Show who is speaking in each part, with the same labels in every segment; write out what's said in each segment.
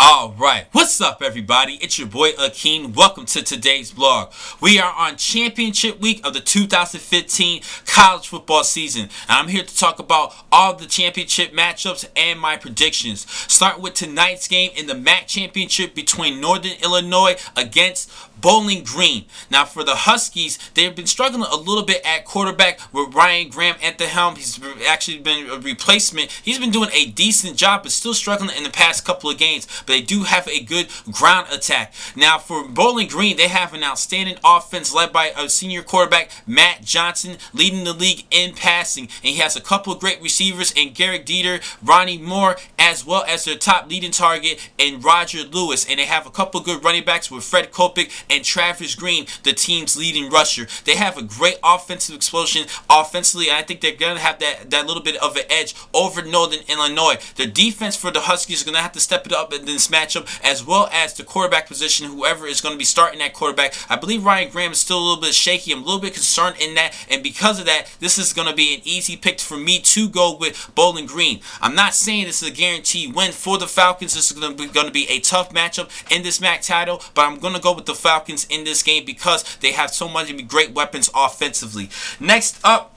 Speaker 1: Alright, what's up everybody? It's your boy Akeem. Welcome to today's vlog. We are on championship week of the 2015 college football season. And I'm here to talk about all the championship matchups and my predictions. Start with tonight's game in the MAC championship between Northern Illinois against Bowling Green. Now for the Huskies, they've been struggling a little bit at quarterback with Ryan Graham at the helm. He's actually been a replacement. He's been doing a decent job, but still struggling in the past couple of games. But they do have a good ground attack. Now for Bowling Green, they have an outstanding offense led by a senior quarterback, Matt Johnson, leading the league in passing. And he has a couple of great receivers in Garrett Dieter, Ronnie Moore, as well as their top leading target in Roger Lewis. And they have a couple of good running backs with Fred Kopik and Travis Green, the team's leading rusher. They have a great offensive explosion offensively, and I think they're going to have that little bit of an edge over Northern Illinois. The defense for the Huskies is going to have to step it up in this matchup, as well as the quarterback position, whoever is going to be starting at quarterback. I believe Ryan Graham is still a little bit shaky. I'm a little bit concerned in that, and because of that, this is going to be an easy pick for me to go with Bowling Green. I'm not saying this is a guaranteed win for the Falcons. This is going to be a tough matchup in this MAC title, but I'm going to go with the Falcons in this game because they have so many great weapons offensively. Next up,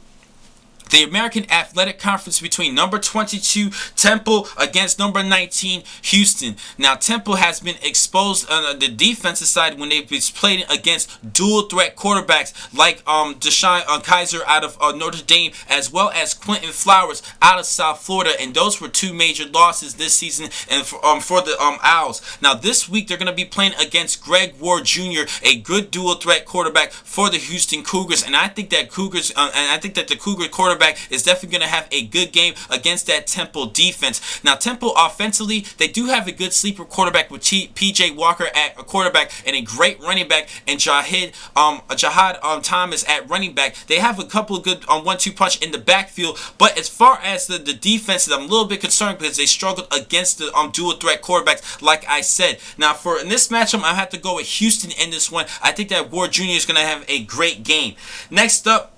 Speaker 1: the American Athletic Conference between number 22 Temple against number 19 Houston. Now Temple has been exposed on the defensive side when they've been playing against dual threat quarterbacks like Deshaun Kaiser out of Notre Dame, as well as Quentin Flowers out of South Florida, and those were two major losses this season and for the Owls. Now this week they're going to be playing against Greg Ward Jr., a good dual threat quarterback for the Houston Cougars, and I think that the Cougar quarterback is definitely going to have a good game against that Temple defense. Now Temple offensively, they do have a good sleeper quarterback with PJ Walker at a quarterback and a great running back and Jahad Thomas at running back. They have a couple of good 1-2 punch in the backfield, but as far as the defense, I'm a little bit concerned because they struggled against the dual threat quarterbacks like I said. Now in this matchup, I have to go with Houston in this one. I think that Ward Jr. is going to have a great game. Next up,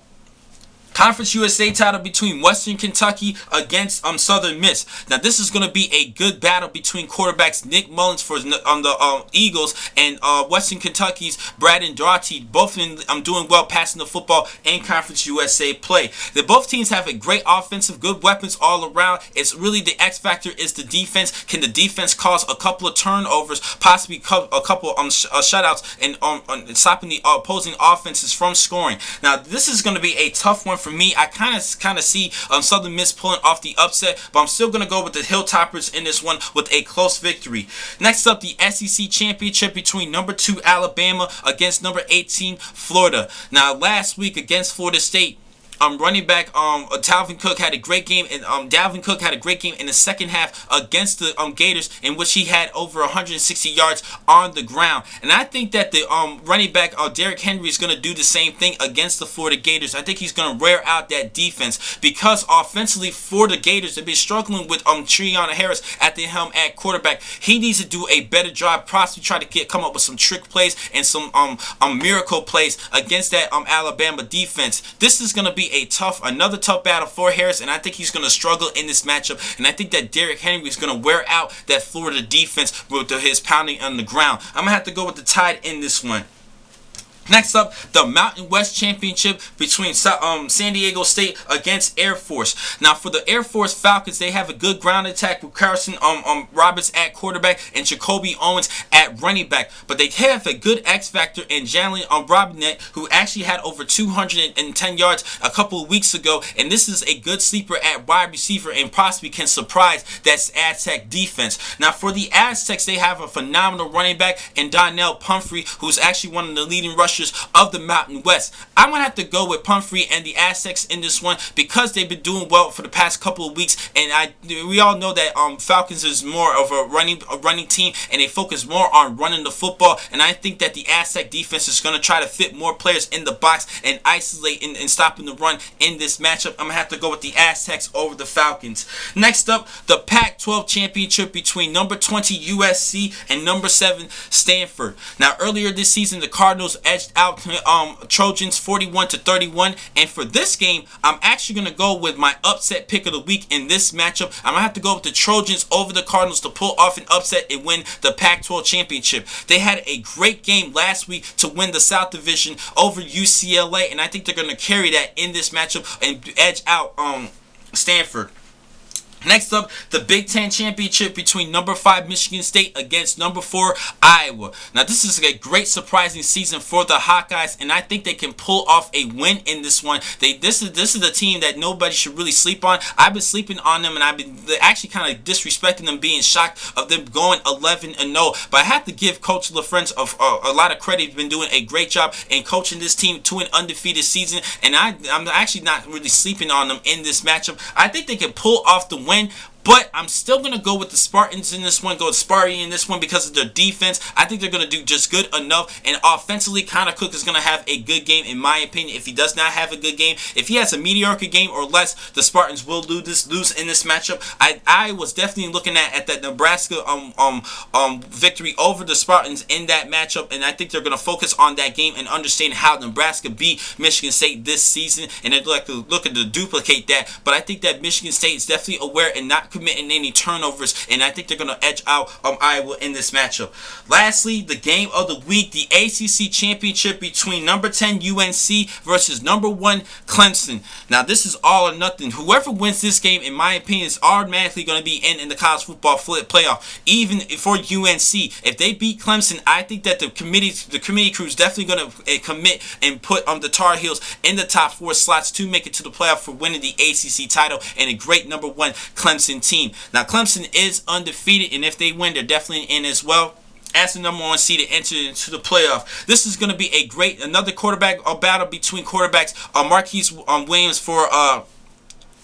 Speaker 1: Conference USA title between Western Kentucky against Southern Miss. Now this is going to be a good battle between quarterbacks Nick Mullins for the Eagles and Western Kentucky's Braden Daugherty, both doing well passing the football in Conference USA play. Both teams have a great offensive, good weapons all around. It's really the X factor is the defense. Can the defense cause a couple of turnovers, possibly a couple shutouts, and stopping the opposing offenses from scoring? Now this is going to be a tough one for me. I kind of see Southern Miss pulling off the upset, but I'm still going to go with the Hilltoppers in this one with a close victory. Next up, the SEC Championship between number 2 Alabama against number 18 Florida. Now last week against Florida State, running back Dalvin Cook had a great game, and Dalvin Cook had a great game in the second half against the Gators, in which he had over 160 yards on the ground. And I think that the running back Derrick Henry is going to do the same thing against the Florida Gators. I think he's going to wear out that defense because offensively for the Gators, they've been struggling with Treon Harris at the helm at quarterback. He needs to do a better job, possibly try to come up with some trick plays and some miracle plays against that Alabama defense. This is going to be another tough battle for Harris, and I think he's going to struggle in this matchup, and I think that Derrick Henry is going to wear out that Florida defense with his pounding on the ground. I'm going to have to go with the Tide in this one. Next up, the Mountain West Championship between San Diego State against Air Force. Now for the Air Force Falcons, they have a good ground attack with Carson Roberts at quarterback and Jacoby Owens at running back. But they have a good X factor in Jalen Robinette, who actually had over 210 yards a couple of weeks ago. And this is a good sleeper at wide receiver and possibly can surprise that Aztec defense. Now for the Aztecs, they have a phenomenal running back in Donnell Pumphrey, who's actually one of the leading rushers of the Mountain West. I'm going to have to go with Pumphrey and the Aztecs in this one because they've been doing well for the past couple of weeks, and we all know that Falcons is more of a running team, and they focus more on running the football, and I think that the Aztec defense is going to try to fit more players in the box and isolate and stopping the run in this matchup. I'm going to have to go with the Aztecs over the Falcons. Next up, the Pac-12 Championship between number 20 USC and number 7 Stanford. Now earlier this season, the Cardinals edged edged out Trojans 41-31. And for this game, I'm actually going to go with my upset pick of the week in this matchup. I'm going to have to go with the Trojans over the Cardinals to pull off an upset and win the Pac-12 championship. They had a great game last week to win the South Division over UCLA, and I think they're going to carry that in this matchup and edge out Stanford. Next up, the Big Ten Championship between number 5 Michigan State against number 4 Iowa. Now, this is a great surprising season for the Hawkeyes, and I think they can pull off a win in this one. This is a team that nobody should really sleep on. I've been sleeping on them, and I've been actually kind of disrespecting them, being shocked of them going 11-0. But I have to give Coach LaFrance a lot of credit. He's been doing a great job in coaching this team to an undefeated season, and I'm actually not really sleeping on them in this matchup. I think they can pull off the win. But I'm still going to go with the Spartans in this one, go with Sparty in this one because of their defense. I think they're going to do just good enough. And offensively, Connor Cook is going to have a good game, in my opinion. If he does not have a good game, if he has a mediocre game or less, the Spartans will lose in this matchup. I was definitely looking at that Nebraska victory over the Spartans in that matchup. And I think they're going to focus on that game and understand how Nebraska beat Michigan State this season. And they're looking to duplicate that. But I think that Michigan State is definitely aware and not committing any turnovers, and I think they're going to edge out Iowa in this matchup. Lastly, the game of the week, the ACC Championship between number 10 UNC versus number 1 Clemson. Now, this is all or nothing. Whoever wins this game, in my opinion, is automatically going to be in the college football playoff. Even for UNC, if they beat Clemson, I think that the committee crew is definitely going to commit and put the Tar Heels in the top 4 slots to make it to the playoff for winning the ACC title and a great number 1 Clemson team. Now, Clemson is undefeated, and if they win, they're definitely in as well as the number 1 seed to enter into the playoff. This is going to be another quarterback battle between quarterbacks. Marquise Williams for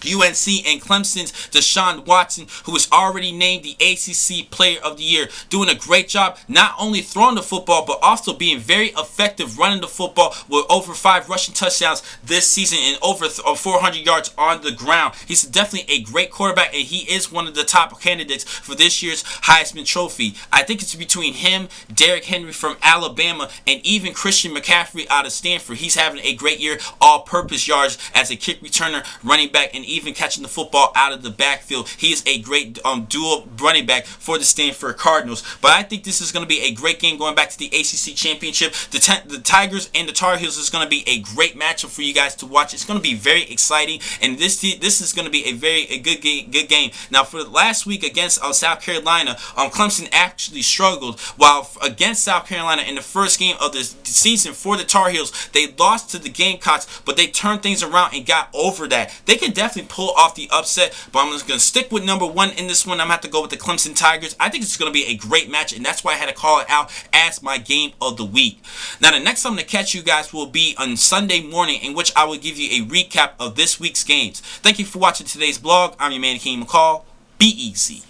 Speaker 1: UNC and Clemson's Deshaun Watson, who is already named the ACC Player of the Year, doing a great job not only throwing the football but also being very effective running the football with over 5 rushing touchdowns this season and over 400 yards on the ground. He's definitely a great quarterback, and he is one of the top candidates for this year's Heisman Trophy. I think it's between him, Derrick Henry from Alabama, and even Christian McCaffrey out of Stanford. He's having a great year, all-purpose yards as a kick returner, running back, and even catching the football out of the backfield. He is a great dual running back for the Stanford Cardinals. But I think this is going to be a great game going back to the ACC Championship. The Tigers and the Tar Heels is going to be a great matchup for you guys to watch. It's going to be very exciting, and this is going to be a good game. Now, for last week against South Carolina, Clemson actually struggled, while against South Carolina in the first game of the season for the Tar Heels, they lost to the Gamecocks, but they turned things around and got over that. They can definitely pull off the upset, but I'm just going to stick with number 1 in this one. I'm going to have to go with the Clemson Tigers. I think it's going to be a great match, and that's why I had to call it out as my game of the week. Now, the next time to catch you guys will be on Sunday morning, in which I will give you a recap of this week's games. Thank you for watching today's blog. I'm your man, Akeem McCall. Be easy.